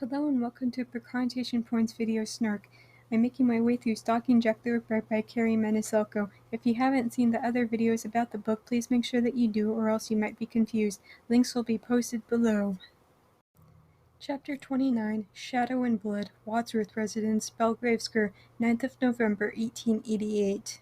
Hello and welcome to Confrontation Point's video Snark. I'm making my way through Stalking Jack the Ripper by Kerri Maniscalco. If you haven't seen the other videos about the book, please make sure that you do, or else you might be confused. Links will be posted below. Chapter 29, Shadow and Blood, Wadsworth Residence, Belgrave Square, 9th of November, 1888.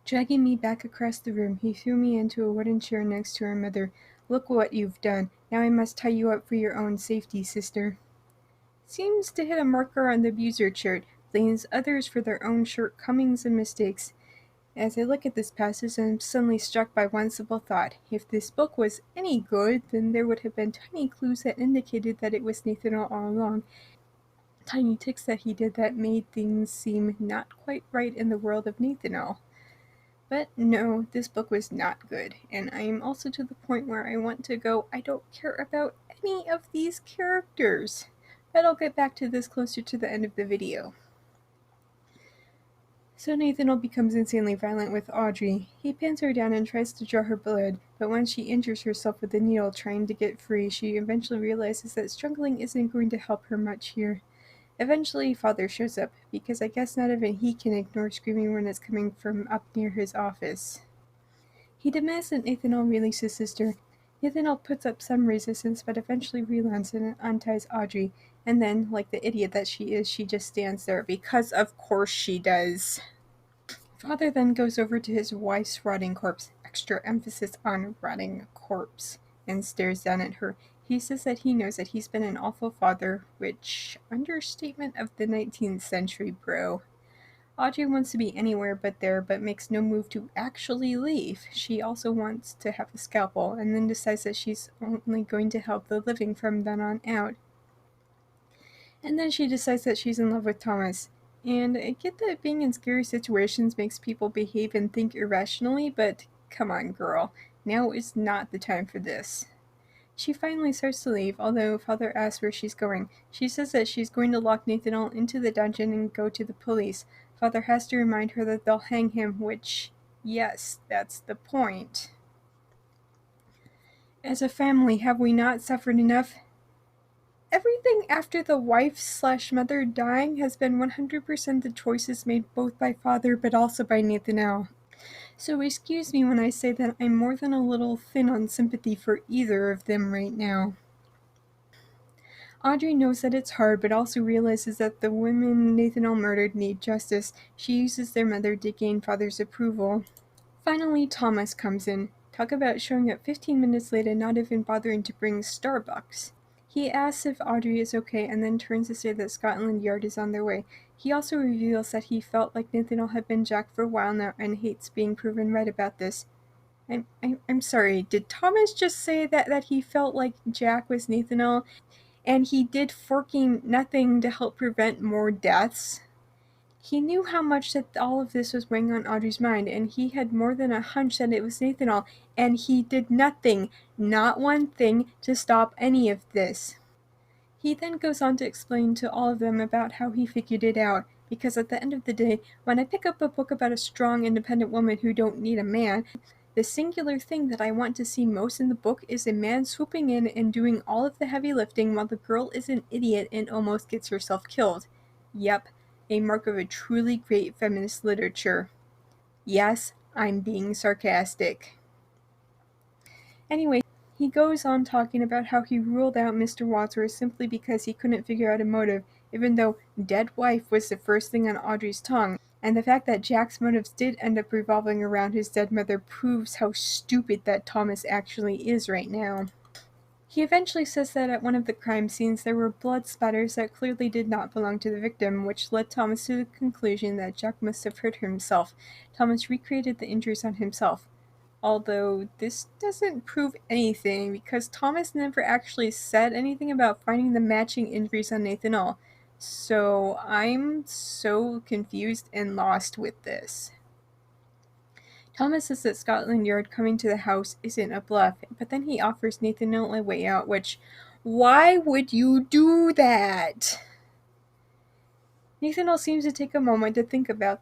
Dragging me back across the room, he threw me into a wooden chair next to our mother. Look what you've done. Now I must tie you up for your own safety, sister. Seems to hit a marker on the abuser chart, blames others for their own shortcomings and mistakes. As I look at this passage, I'm suddenly struck by one simple thought. If this book was any good, then there would have been tiny clues that indicated that it was Nathaniel all along. Tiny ticks that he did that made things seem not quite right in the world of Nathaniel. But no, this book was not good, and I am also to the point where I want to go, I don't care about any of these characters. But I'll get back to this closer to the end of the video. So Nathaniel becomes insanely violent with Audrey. He pins her down and tries to draw her blood, but when she injures herself with the needle trying to get free, she eventually realizes that struggling isn't going to help her much here. Eventually, Father shows up, because I guess not even he can ignore screaming when it's coming from up near his office. He demands that Nathaniel release his sister. Nathaniel puts up some resistance, but eventually relents and unties Audrey, and then, like the idiot that she is, she just stands there, because of course she does. Father then goes over to his wife's rotting corpse, extra emphasis on rotting corpse, and stares down at her. He says that he knows that he's been an awful father, which, understatement of the 19th century, bro. Audrey wants to be anywhere but there, but makes no move to actually leave. She also wants to have a scalpel, and then decides that she's only going to help the living from then on out. And then she decides that she's in love with Thomas. And I get that being in scary situations makes people behave and think irrationally, but come on, girl. Now is not the time for this. She finally starts to leave, although Father asks where she's going. She says that she's going to lock Nathaniel into the dungeon and go to the police. Father has to remind her that they'll hang him, which, yes, that's the point. As a family, have we not suffered enough? Everything after the wife/mother dying has been 100% the choices made both by Father but also by Nathaniel. So excuse me when I say that I'm more than a little thin on sympathy for either of them right now. Audrey knows that it's hard, but also realizes that the women Nathaniel murdered need justice. She uses their mother to gain Father's approval. Finally, Thomas comes in. Talk about showing up 15 minutes late and not even bothering to bring Starbucks. He asks if Audrey is okay and then turns to say that Scotland Yard is on their way. He also reveals that he felt like Nathaniel had been Jack for a while now and hates being proven right about this. I'm sorry, did Thomas just say that he felt like Jack was Nathaniel and he did forking nothing to help prevent more deaths? He knew how much that all of this was weighing on Audrey's mind, and he had more than a hunch that it was Nathaniel, and he did nothing, not one thing, to stop any of this. He then goes on to explain to all of them about how he figured it out, because at the end of the day, when I pick up a book about a strong, independent woman who don't need a man, the singular thing that I want to see most in the book is a man swooping in and doing all of the heavy lifting while the girl is an idiot and almost gets herself killed. Yep. A mark of a truly great feminist literature. Yes, I'm being sarcastic. Anyway, he goes on talking about how he ruled out Mr. Wadsworth simply because he couldn't figure out a motive, even though dead wife was the first thing on Audrey's tongue, and the fact that Jack's motives did end up revolving around his dead mother proves how stupid that Thomas actually is right now. He eventually says that at one of the crime scenes there were blood spatters that clearly did not belong to the victim, which led Thomas to the conclusion that Jack must have hurt himself. Thomas recreated the injuries on himself. Although this doesn't prove anything, because Thomas never actually said anything about finding the matching injuries on Nathaniel. So I'm so confused and lost with this. Thomas says that Scotland Yard coming to the house isn't a bluff, but then he offers Nathaniel a way out, which, why would you do that? Nathaniel seems to take a moment to think about.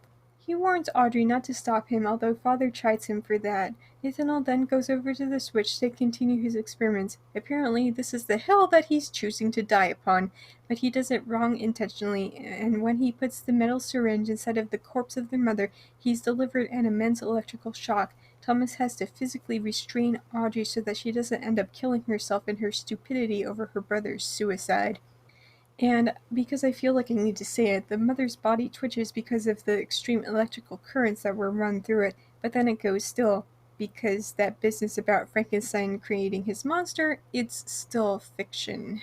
He warns Audrey not to stop him, although Father chides him for that. Nathaniel then goes over to the switch to continue his experiments. Apparently, this is the hill that he's choosing to die upon, but he does it wrong intentionally, and when he puts the metal syringe inside of the corpse of their mother, he's delivered an immense electrical shock. Thomas has to physically restrain Audrey so that she doesn't end up killing herself in her stupidity over her brother's suicide. And because I feel like I need to say it, the mother's body twitches because of the extreme electrical currents that were run through it, but then it goes still, because that business about Frankenstein creating his monster, it's still fiction.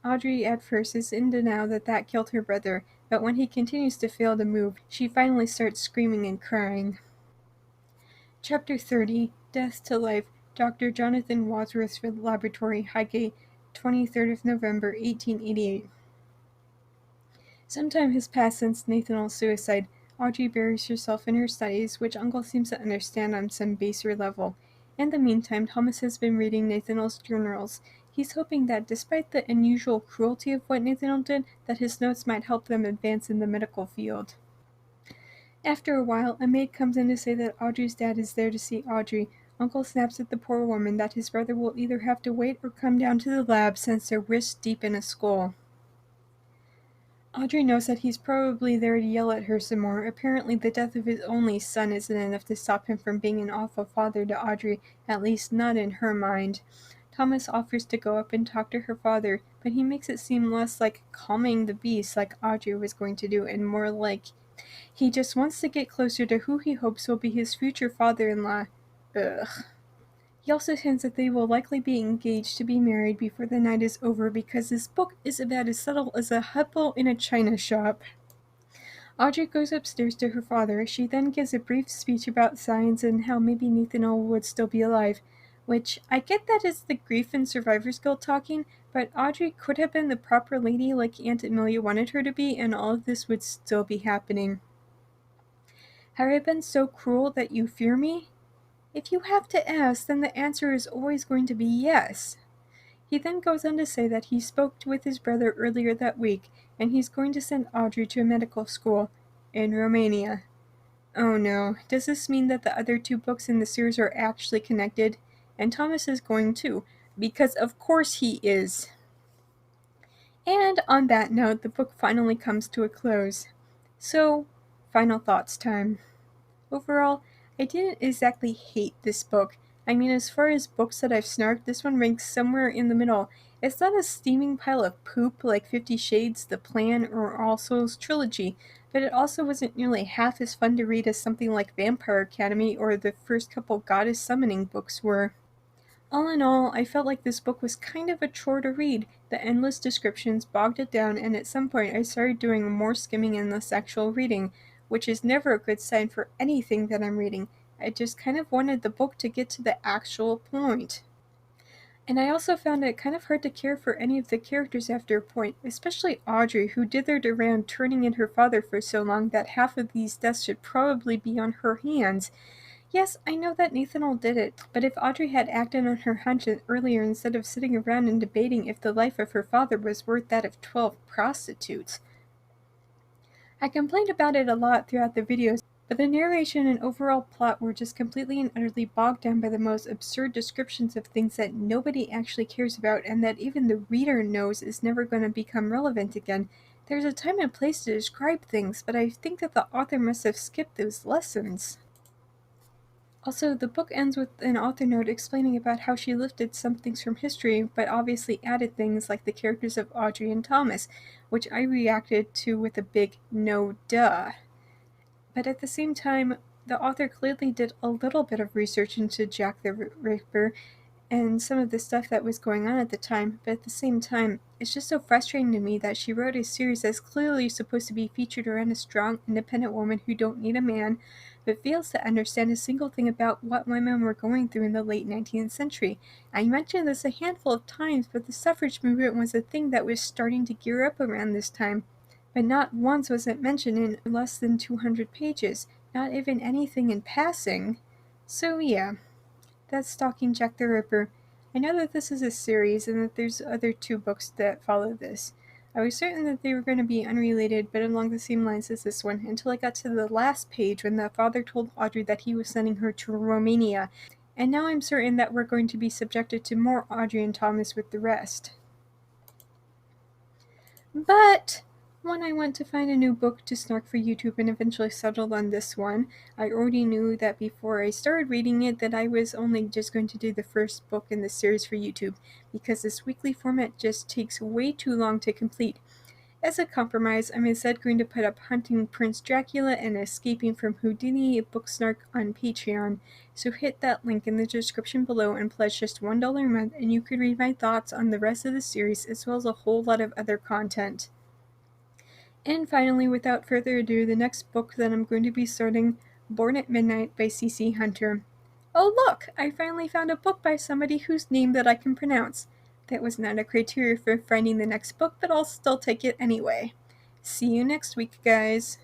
Audrey at first is in denial that killed her brother, but when he continues to fail to move, she finally starts screaming and crying. Chapter 30, Death to Life, Dr. Jonathan Wadsworth's Laboratory, Highgate, 23rd of November, 1888. Some time has passed since Nathaniel's suicide. Audrey buries herself in her studies, which Uncle seems to understand on some baser level. In the meantime, Thomas has been reading Nathaniel's journals. He's hoping that despite the unusual cruelty of what Nathaniel did, that his notes might help them advance in the medical field. After a while, a maid comes in to say that Audrey's dad is there to see Audrey. Uncle snaps at the poor woman that his brother will either have to wait or come down to the lab since they're wrist deep in a skull. Audrey knows that he's probably there to yell at her some more. Apparently the death of his only son isn't enough to stop him from being an awful father to Audrey, at least not in her mind. Thomas offers to go up and talk to her father, but he makes it seem less like calming the beast like Audrey was going to do, and more like he just wants to get closer to who he hopes will be his future father-in-law. Ugh. He also hints that they will likely be engaged to be married before the night is over because this book is about as subtle as a hubble in a china shop. Audrey goes upstairs to her father. She then gives a brief speech about science and how maybe Nathaniel would still be alive, which I get that is the Grief and Survivors Guild talking, but Audrey could have been the proper lady like Aunt Amelia wanted her to be, and all of this would still be happening. Have I been so cruel that you fear me? If you have to ask, then the answer is always going to be yes. He then goes on to say that he spoke with his brother earlier that week, and he's going to send Audrey to a medical school in Romania. Oh no, does this mean that the other two books in the series are actually connected? And Thomas is going too, because of course he is. And on that note, the book finally comes to a close. So, final thoughts time. Overall, I didn't exactly hate this book. I mean, as far as books that I've snarked, this one ranks somewhere in the middle. It's not a steaming pile of poop like 50 Shades, The Plan, or All Souls Trilogy, but it also wasn't nearly half as fun to read as something like Vampire Academy or the first couple goddess summoning books were. All in all, I felt like this book was kind of a chore to read. The endless descriptions bogged it down, and at some point I started doing more skimming and less actual reading, which is never a good sign for anything that I'm reading. I just kind of wanted the book to get to the actual point. And I also found it kind of hard to care for any of the characters after a point, especially Audrey, who dithered around turning in her father for so long that half of these deaths should probably be on her hands. Yes, I know that Nathaniel did it, but if Audrey had acted on her hunch earlier instead of sitting around and debating if the life of her father was worth that of 12 prostitutes. I complained about it a lot throughout the videos, but the narration and overall plot were just completely and utterly bogged down by the most absurd descriptions of things that nobody actually cares about and that even the reader knows is never going to become relevant again. There's a time and place to describe things, but I think that the author must have skipped those lessons. Also, the book ends with an author note explaining about how she lifted some things from history, but obviously added things like the characters of Audrey and Thomas, which I reacted to with a big no duh. But at the same time, the author clearly did a little bit of research into Jack the Ripper and some of the stuff that was going on at the time, but at the same time, it's just so frustrating to me that she wrote a series that's clearly supposed to be featured around a strong, independent woman who don't need a man, but fails to understand a single thing about what women were going through in the late 19th century. I mentioned this a handful of times, but the suffrage movement was a thing that was starting to gear up around this time. But not once was it mentioned in less than 200 pages, not even anything in passing. So yeah. That's Stalking Jack the Ripper. I know that this is a series and that there's other two books that follow this. I was certain that they were going to be unrelated, but along the same lines as this one, until I got to the last page when the father told Audrey that he was sending her to Romania, and now I'm certain that we're going to be subjected to more Audrey and Thomas with the rest. But when I went to find a new book to Snark for YouTube and eventually settled on this one, I already knew that before I started reading it that I was only just going to do the first book in the series for YouTube, because this weekly format just takes way too long to complete. As a compromise, I'm instead going to put up Hunting Prince Dracula and Escaping from Houdini Book Snark on Patreon, so hit that link in the description below and pledge just $1 a month and you can read my thoughts on the rest of the series as well as a whole lot of other content. And finally, without further ado, the next book that I'm going to be starting, Born at Midnight by C.C. Hunter. Oh look! I finally found a book by somebody whose name that I can pronounce. That was not a criteria for finding the next book, but I'll still take it anyway. See you next week, guys.